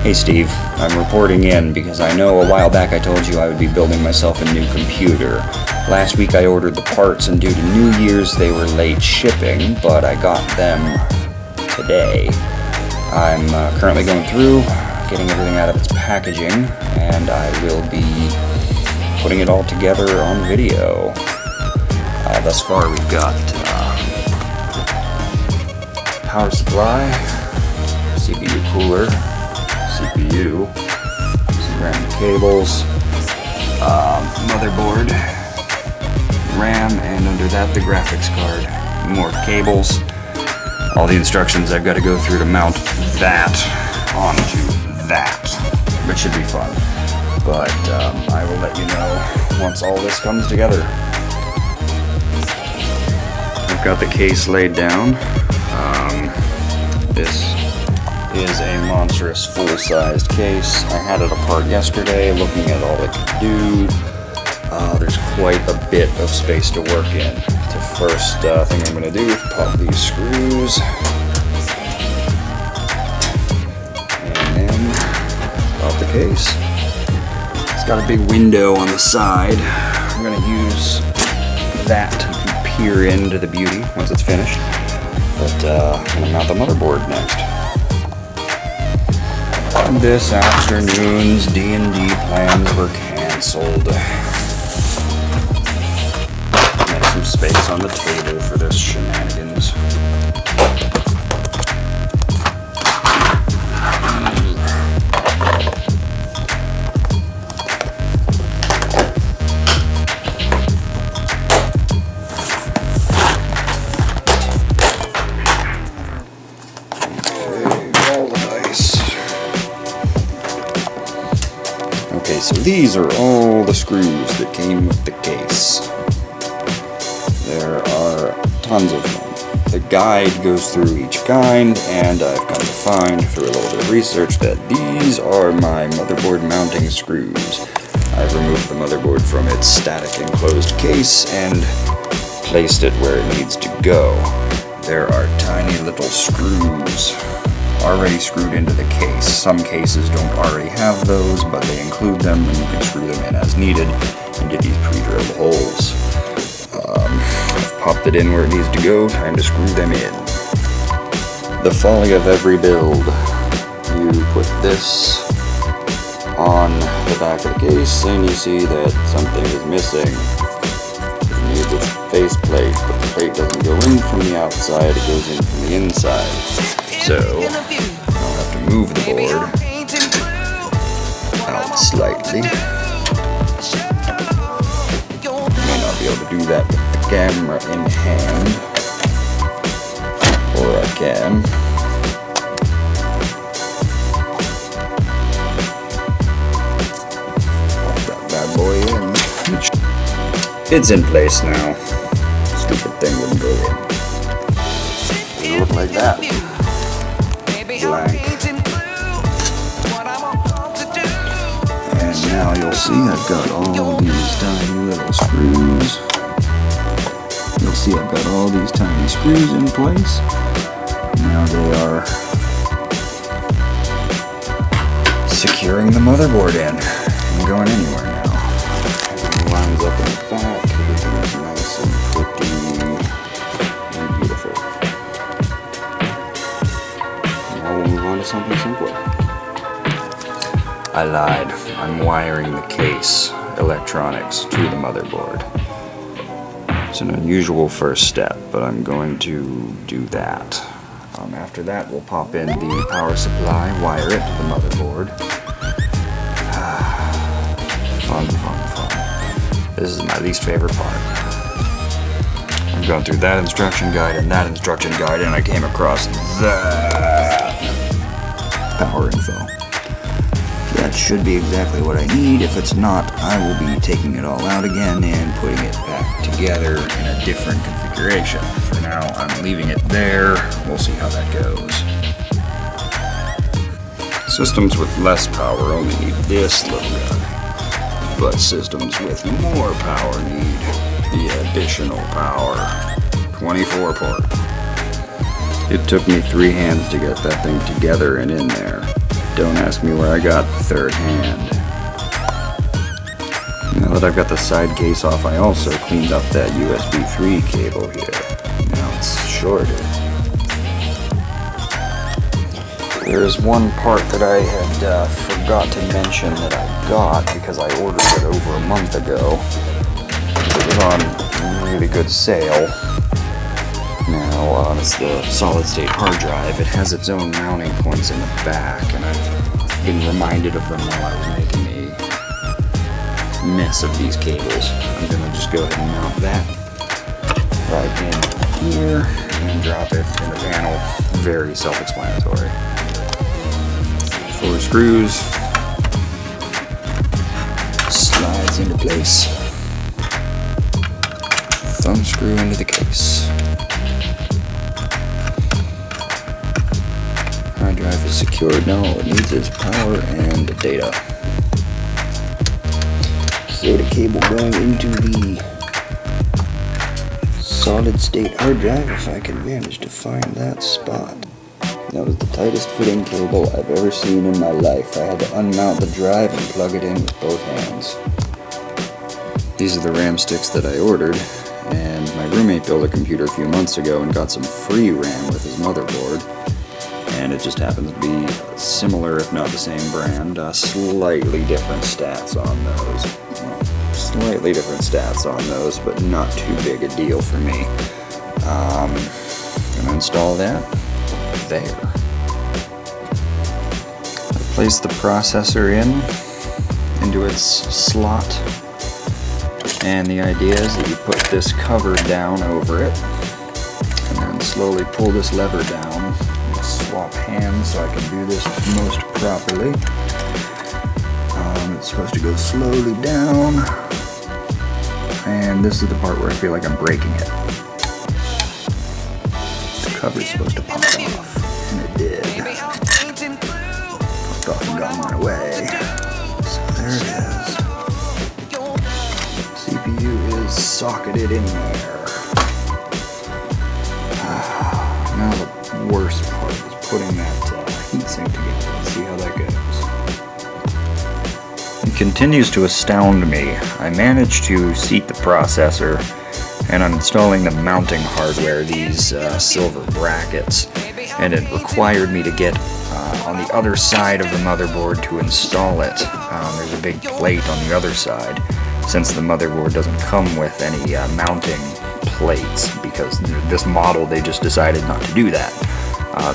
Hey Steve, I'm reporting in because I know a while back I told you I would be building myself a new computer. Last week I ordered the parts and due to New Year's they were late shipping, but I got them today. I'm currently going through, getting everything out of its packaging, and I will be putting it all together on video. Thus far we've got power supply, CPU cooler, CPU, some random cables, motherboard, RAM, and under that the graphics card. More cables, all the instructions I've got to go through to mount that onto that, which should be fun. But I will let you know once all this comes together. I've got the case laid down. This is a monstrous full-sized case. I had it apart yesterday, looking at all it could do. There's quite a bit of space to work in. The first thing I'm going to do is pop these screws, and then pop the case. It's got a big window on the side. I'm going to use that to peer into the beauty once it's finished. But I'm going to mount the motherboard next. This afternoon's D&D plans were cancelled. Make some space on the table for this shenanigans. Okay, so these are all the screws that came with the case. There are tons of them. The guide goes through each kind, and I've come to find through a little bit of research that these are my motherboard mounting screws. I've removed the motherboard from its static enclosed case and placed it where it needs to go. There are tiny little screws already screwed into the case. Some cases don't already have those, but they include them and you can screw them in as needed and get these pre-drilled holes. I've popped it in where it needs to go, time to screw them in. The folly of every build. You put this on the back of the case and you see that something is missing. It needs a face plate, but the plate doesn't go in from the outside, it goes in from the inside. So, I'll have to move the board out slightly. May not be able to do that with the camera in hand. Or I can. Pop that bad boy in. It's in place now. Stupid thing wouldn't go in. It'll look like that. Blank. And now you'll see I've got all these tiny little screws. You'll see I've got all these tiny screws in place. Now they are securing the motherboard in and going anywhere now. Everything lines up in the back. Everything is nice and pretty and beautiful. We'll move on to something simpler. I lied. I'm wiring the case electronics to the motherboard. It's an unusual first step, but I'm going to do that. After that, we'll pop in the power supply, wire it to the motherboard. Fun, fun, fun. This is my least favorite part. I've gone through that instruction guide and that instruction guide, and I came across that power info. That should be exactly what I need. If it's not, I will be taking it all out again and putting it back together in a different configuration. For now, I'm leaving it there. We'll see how that goes. Systems with less power only need this little guy, but systems with more power need the additional power. 24 port. It took me 3 hands to get that thing together and in there. Don't ask me where I got the third hand. Now that I've got the side case off, I also cleaned up that USB 3 cable here. Now it's shorted. There is one part that I had forgot to mention that I got because I ordered it over a month ago. It was on really good sale. Now, it's the solid-state hard drive. It has its own mounting points in the back, and I've been reminded of them while I was making a mess of these cables. I'm going to just go ahead and mount that right in here and drop it in the panel. Very self-explanatory. 4 screws. Slides into place. Thumb screw into the case. Hard drive is secured. Now all it needs is power and data. SATA cable going into the solid state hard drive, if I can manage to find that spot. That was the tightest fitting cable I've ever seen in my life. I had to unmount the drive and plug it in with both hands. These are the RAM sticks that I ordered, and my roommate built a computer a few months ago and got some free RAM with his motherboard. And it just happens to be similar, if not the same brand, slightly different stats on those. Well, slightly different stats on those, but not too big a deal for me. Gonna install that there. Place the processor into its slot, and the idea is that you put this cover down over it, and then slowly pull this lever down. Swap hands so I can do this most properly. It's supposed to go slowly down, and this is the part where I feel like I'm breaking it. The cover's supposed to pop off, and it did. Popped off and got my way. So there it is. CPU is socketed in there. Now the worst part is putting that heatsink together. Let's see how that goes. It continues to astound me. I managed to seat the processor, and I'm installing the mounting hardware, these silver brackets, and it required me to get on the other side of the motherboard to install it. There's a big plate on the other side, since the motherboard doesn't come with any mounting plates, because this model they just decided not to do that.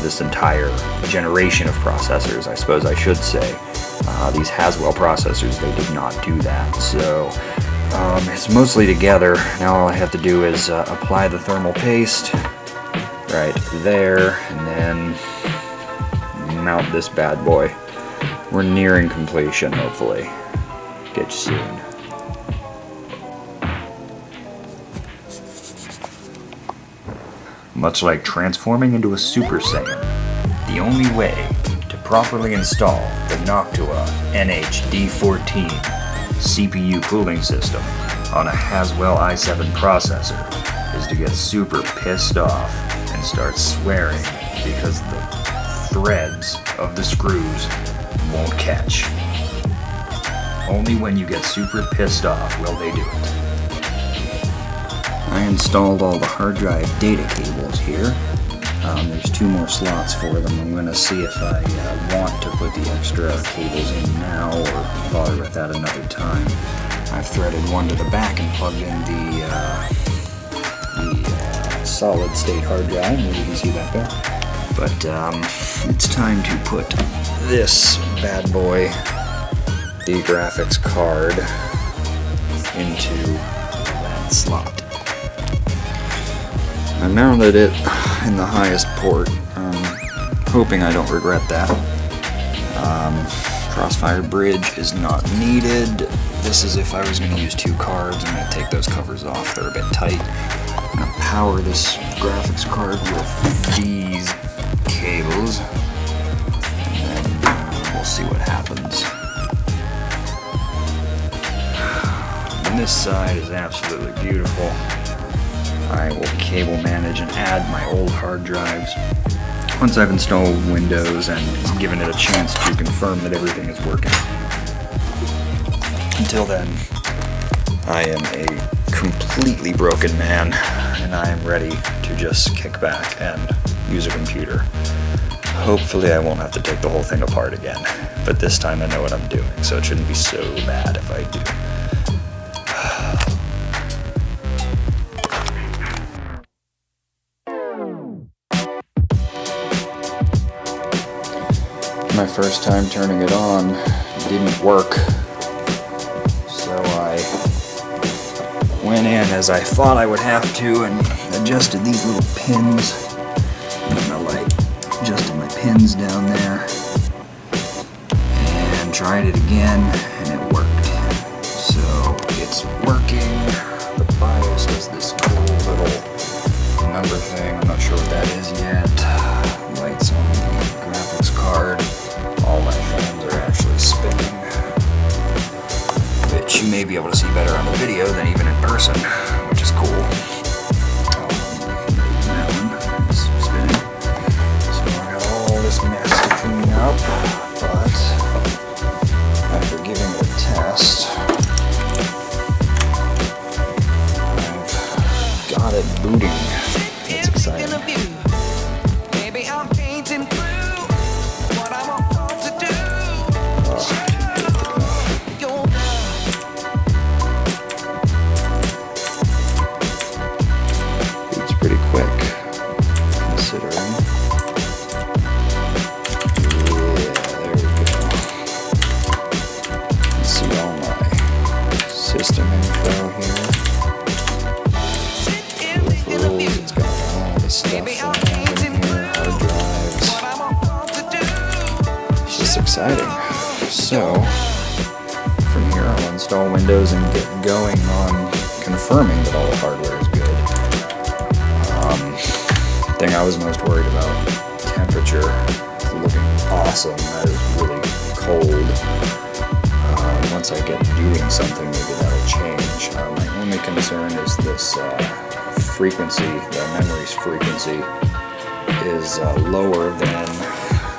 This entire generation of processors, I suppose I should say, these Haswell processors, they did not do that. So it's mostly together. Now all I have to do is apply the thermal paste right there, and then mount this bad boy. We're nearing completion, hopefully. Get you soon. Much like transforming into a Super Saiyan, the only way to properly install the Noctua NH-D14 CPU cooling system on a Haswell i7 processor is to get super pissed off and start swearing because the threads of the screws won't catch. Only when you get super pissed off will they do it. I installed all the hard drive data cables here. There's 2 more slots for them. I'm going to see if I want to put the extra cables in now or bother with that another time. I've threaded one to the back and plugged in the solid state hard drive. Maybe you can see that there. But it's time to put this bad boy, the graphics card, into that slot. I mounted it in the highest port, hoping I don't regret that. Crossfire bridge is not needed. This is if I was going to use 2 cards. I'm going to take those covers off, they're a bit tight. I'm going to power this graphics card with these cables, and then we'll see what happens. And this side is absolutely beautiful. I will cable manage and add my old hard drives once I've installed Windows and given it a chance to confirm that everything is working. Until then, I am a completely broken man, and I am ready to just kick back and use a computer. Hopefully I won't have to take the whole thing apart again, but this time I know what I'm doing, so it shouldn't be so bad if I do. My first time turning it on didn't work, so I went in as I thought I would have to and adjusted these little pins. Adjusted my pins down there and tried it again, and it worked. So it's working. The BIOS does this cool little number thing. I'm not sure what that is yet. Lights on the graphics card. All my fans are actually spinning, which you may be able to see better on the video than even in person, which is cool. That one is spinning. So I got all this mess to clean up, but after giving it a test, I've got it booting. That's exciting. System info here. Peripherals, it's got all the stuff that I have in here, hard drives. It's just exciting. So, from here I'll install Windows and get going on confirming that all the hardware is good. Thing I was most worried about, temperature. It's looking awesome. That is really cold. Once I get doing something, maybe that'll change. My only concern is this frequency, the memory's frequency, is lower than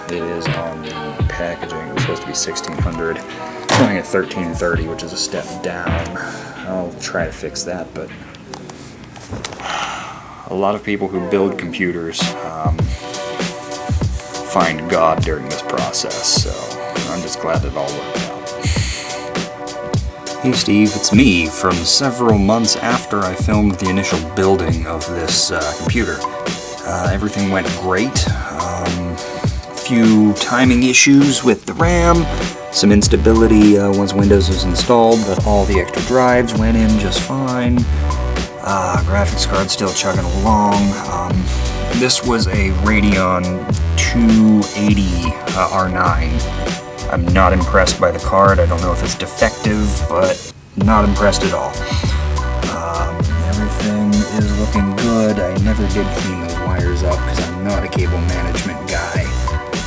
it is on the packaging. It was supposed to be 1600, showing at 1330, which is a step down. I'll try to fix that, but a lot of people who build computers find God during this process, so I'm just glad it all worked out. Hey Steve, it's me from several months after I filmed the initial building of this computer. Everything went great. Few timing issues with the RAM, some instability once Windows was installed, but all the extra drives went in just fine. Graphics card still chugging along. This was a Radeon 280 R9. I'm not impressed by the card. I don't know if it's defective, but not impressed at all. Everything is looking good. I never did clean those wires up because I'm not a cable management guy.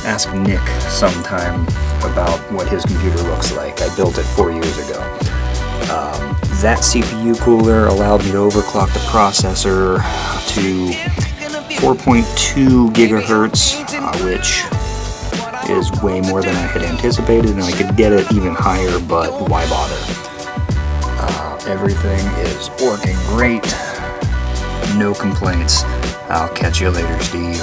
Ask Nick sometime about what his computer looks like. I built it 4 years ago. That CPU cooler allowed me to overclock the processor to 4.2 gigahertz, which is way more than I had anticipated, and I could get it even higher, but why bother? Everything is working great. No complaints. I'll catch you later, Steve.